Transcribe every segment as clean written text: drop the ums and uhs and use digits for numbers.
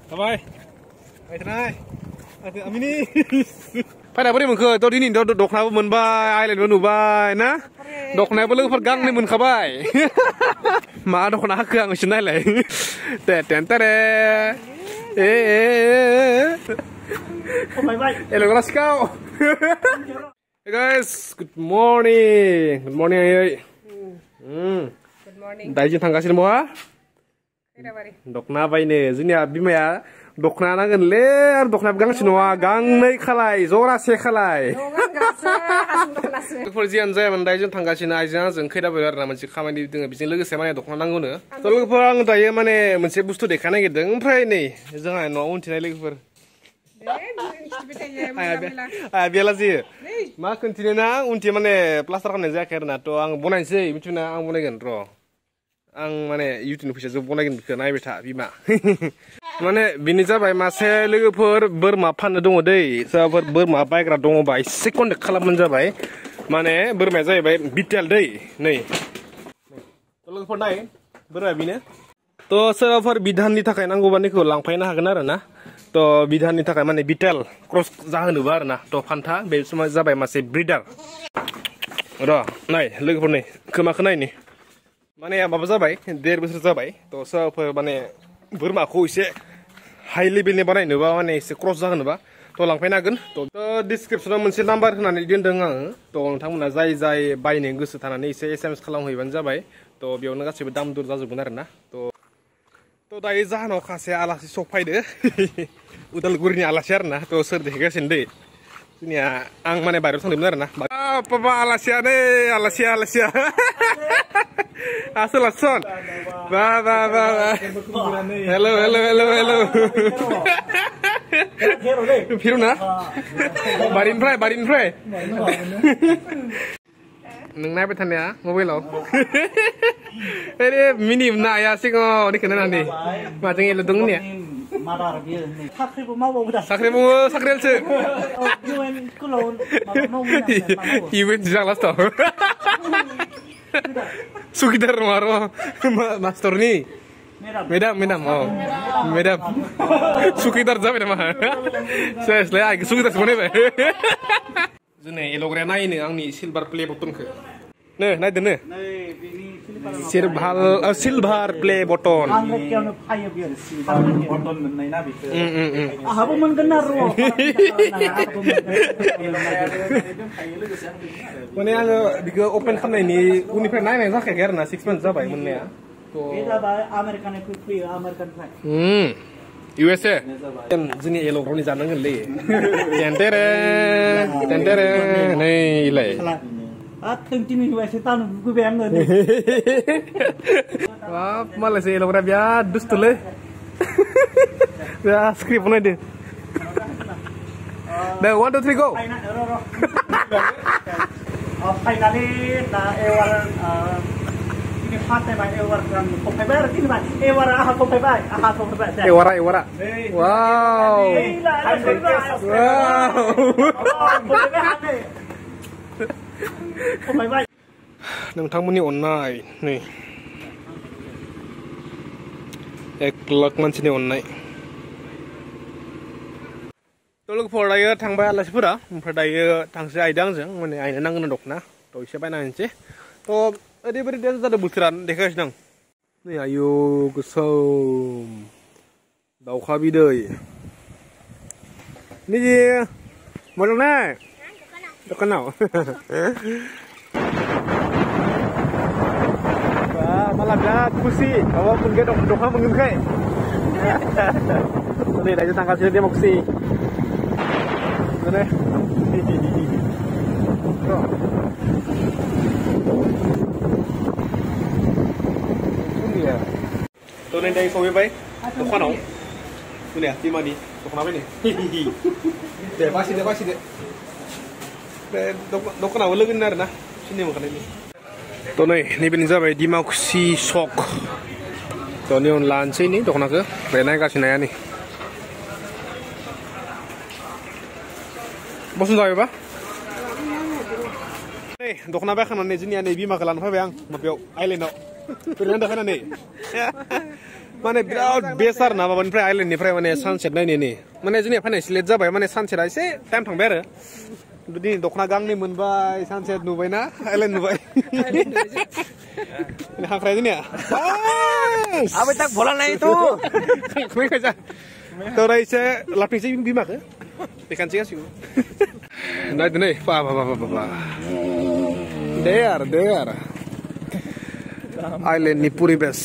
Thôi Mày thế này Amini Phải nào bữa đi mình khơi tôi đi nhìn độc nào mình bay ai lại nó nụ bay ná độc này bữa lưng phát găng nên mình khá bay mà độc nào khơi người trên này lại tè hello let's go hey guys good morning ơi good morning đại diện thằng cái gì mua độc nào vậy nè dưới nhà bí mẹ Dokna na gan le ar dokna gang chinwa gang nei khalai zora se khalai Persian zai man daijun thanggasina aijana जों खैदा बेर ना मोनसे खामानि दोङो बिजों लोगोसे माने दखना नांगौनो त लोगोफोर आं दायो माने मोनसे बुस्थु देखानो नागिरदों ओमफ्राय नै जोंहा न'आव उनथिनाय लोगोफोर बेलाजि मा खोन्थिनो ना उनथि माने प्लास्टार खालामनाय जायाखै आरोना थ' आं बनायनोसै मिथिना आं बनायगोन र' आं माने इउटिउबनि फैसाजों बनायगोन बेखौ नायबाय था बिमा माने बिनि जाबाय मासे लोगोफोर बोरमा फाननो दङ दै सोरबाफोर बोरमा बायग्रा दङबा एसे कन्टेक्ट खालामबानो जाबाय माने बोरमाया जाहैबाय बिटेल दै नै लोगोफोर नाय बोरमाया बेनो थ' सोरबाफोर बिधाननि थाखाय नांगौबा नैखौ लांफायनो हागोन आरो ना थ' बिधाननि थाखाय माने बिटेल क्रस जाहोनोबा आरो ना थ' फान्था बे समाव जाबाय मासे ब्रिडार र' नाय लोगोफोर नै खोमाखौ नायनि माने माबा जाबाय 1.5 बोसोर जाबाय थ' सोरबाफोर माने बोरमाखौ एसे हाई लेभेलनि बानायनोबा माने एसे क्रस जाहोनोबा थ' लांफैनो हागोन थ' डिसक्रिपसनाव मोनसे नाम्बार होनानै दोनदों आङो थ' नोंथांमोना जाय बायनो गोसो थानानै एसे SMS खालामहैबानो जाबाय थ' बेयावनो गासैबो दाम दर जाजोबगोन आरो ना थ' दायो जाहोनाव खासे आलासि सफायदो उदालगुरिनि आलासि आरो ना थ' सोर देखायगासिनो दै जोंनिया आं माने बायरायाव थांदोंमोन आरो ना पापा आलासिया नै आलासिया Asal Son. Ba. Hello. Firu na? Barin pray. Nung nai betan ya, mobil lo. Ini minim na ya sih kok ini kena nanti. Macam ini ledung ni ya. Sakril sih. Event jangan last tau. Sukidar maro master ni medam Sukidar jabe nama saya selai Sukidar semuanya be jene elogrena ini angni silver play button ke ne naik dene silver play button Mana yang diga open kan ini uniform naik nih kayak karena 6 months apa ya mana ya? American flag. USA. Kan jenis elok ni jangan ngelih. Tentere, nih ilai. Tengti minggu USA tahun gue bayang nggak nih? Wah, malah sih elok rabia dus tuh le. Ya skrip mana deh? Dah 1 2 3 go. Finally, na ewar ini fatay ba ewar kan kopay ini ba ewar aha kopay. Ewara. Wow. Kopay ba. Nongtangmoni onnai nih. Eklak mansini onnai. Tolong dayo थांबाय आलासिफोरा ओमफ्राय दायो थांसै आइदांजों माने आइनो नांगोन दखना थ' एसे बायना होनोसै थ' ओरैबायदि डेन्स जादों बोथोरा देखायगासिनो आं नै आयौ गोसोम दाउखा बिदै निजि मोजां ना दखानाव malah biar खुसि माबा मोनगोन दखना मोनगोनखाय नै दायो थांगासिनो democracy Mana? Tuh nih dari kowe bay, tukang nong, tuh nih, di mana? Tukang apa nih? Deh pasti deh. Tukang apa lagi nih na? Sini makan ini. Tuh nih, ini bener bay di Makusi Sok. Tuh nih online sini, tukang apa? Benar kasih naya nih. Bosan tahu apa? Dokna baik kan nih jenis ane bima kalan apa yang mapiau island no, pernah dah kan nih. माने बिराद बेस्ट आरो ना माबानिफ्राय आइलेण्डनिफ्राय माने सानसेट नायनो नै माने जोंनिया फैनाय लेट जाबाय माने सानसेटआ एसे टाइम थांबाय आरो दिनै दख'ना गांनै मोनबाय सानसेट नुबायना आइलेण्ड नुबाय हांख्राय जोंनिया अबे तक बोला नहीं तू खांख्राय खायजा तोरा एसे लाफिनोसै बिमाखौ देखानोसै गासिबो नायदो नै बा दे आरो आइलेण्डनि परिबेस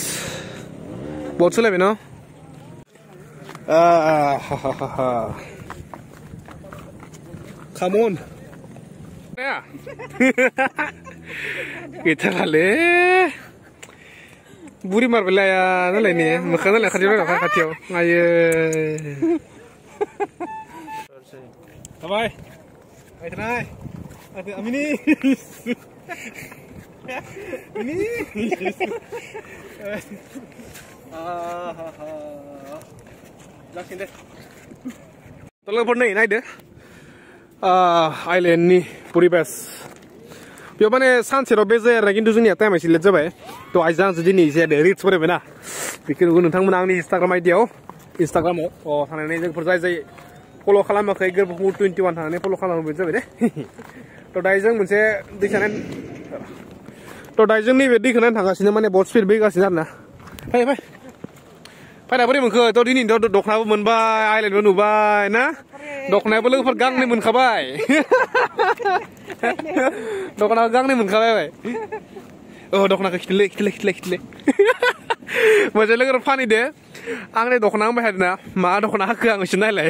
बहुत सोलायबाय न Come on. Yeah. Kita kali. Buri marbella ya, nala ini. Makan nala kerja berapa kacau. Ayo. Bye. Ayo tenai. Ada amini. Ini. Langsung deh. Tolong pun nih, naik deh. आइलेण्डनि परिबेस बेयाव माने सानसेराव बे जाया आरोना खिन्थु जोंनिया टाइमा एसे लेट जाबाय थ' आइजों आंजों दिनै एसे रिल्स फरायबाय ना बेखौ नुगोन नोंथांमोना आंनि इन्सटाग्राम आइडियाव इन्सटाग्रामाव थानानै जोंफोर जाय फल' खालामाखै गोरबोखौ 21 थानानै फल' खालामबाय जाबाय दे थ' दायो जों मोनसे दै सानाय थ' दायो जों नैबे दैखौ नायनो थांगासिनो माने बहुत स्पिड बोगासिनो आरोना फै फैना बोरै मोनखो थ' दिनै दख'नाबो मोनबाय आइलेण्डबो नुबाय ना दख'नायाबो लोगोफोर गांनै मोनखाबाय दख'नाखौ गांनै मोनखाबाय दख'नाखौ खिथले मोनसे लोगोफोर फानहैदो आंनि दख'ना होनबाय थादोंना मा दख'ना होखो आं एसे नायलाय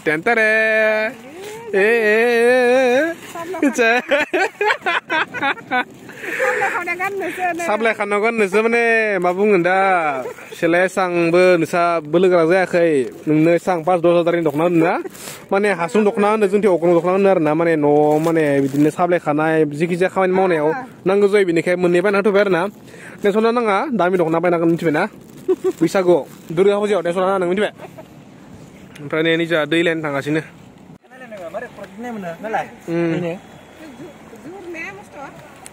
टेन्टारे साब्लाय खानांगोन नोंसोर माने मा बुंगोन दा सेलाय सांबो नोंसा बोलो गोरा जायाखै नोंनो सां 5-10 हाजारनि दख'ना होनो ना माने हासुं दख'ना होनो जोंथि अग्रं दख'ना होनो आरो ना माने न' माने बिदिनो साब्लाय खानाय जिखिजाया खामानि मावनायाव नांगौ जायो बेनिखाय मोननै बायना होथ'बाय आरो ना टेनसना नाङा दामि दख'ना बायनांगोन मिथिबायना बैसागुआव दुर्गा फुजायाव टेनसना नाङा मिथिबाय ओमफ्राय नै निजा दै लायनो थांगासिनो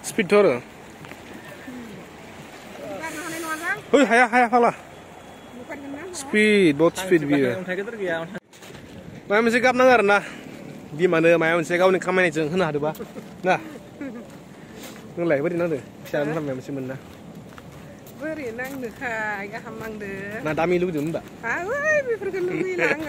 Speed tour. Hei, haya fala. Speed, boat speed biar. Maya mesti gap nangar na. Di mana maya mesti kau ni kamera jeng hena ada ba? Nah. Ngelai beri nang deh. Siapa nang maya mesti mana? Beri nang deh, ya hamang deh. Nah, dami lu tu ndak? Ah, woi, biar pergi lu hilang.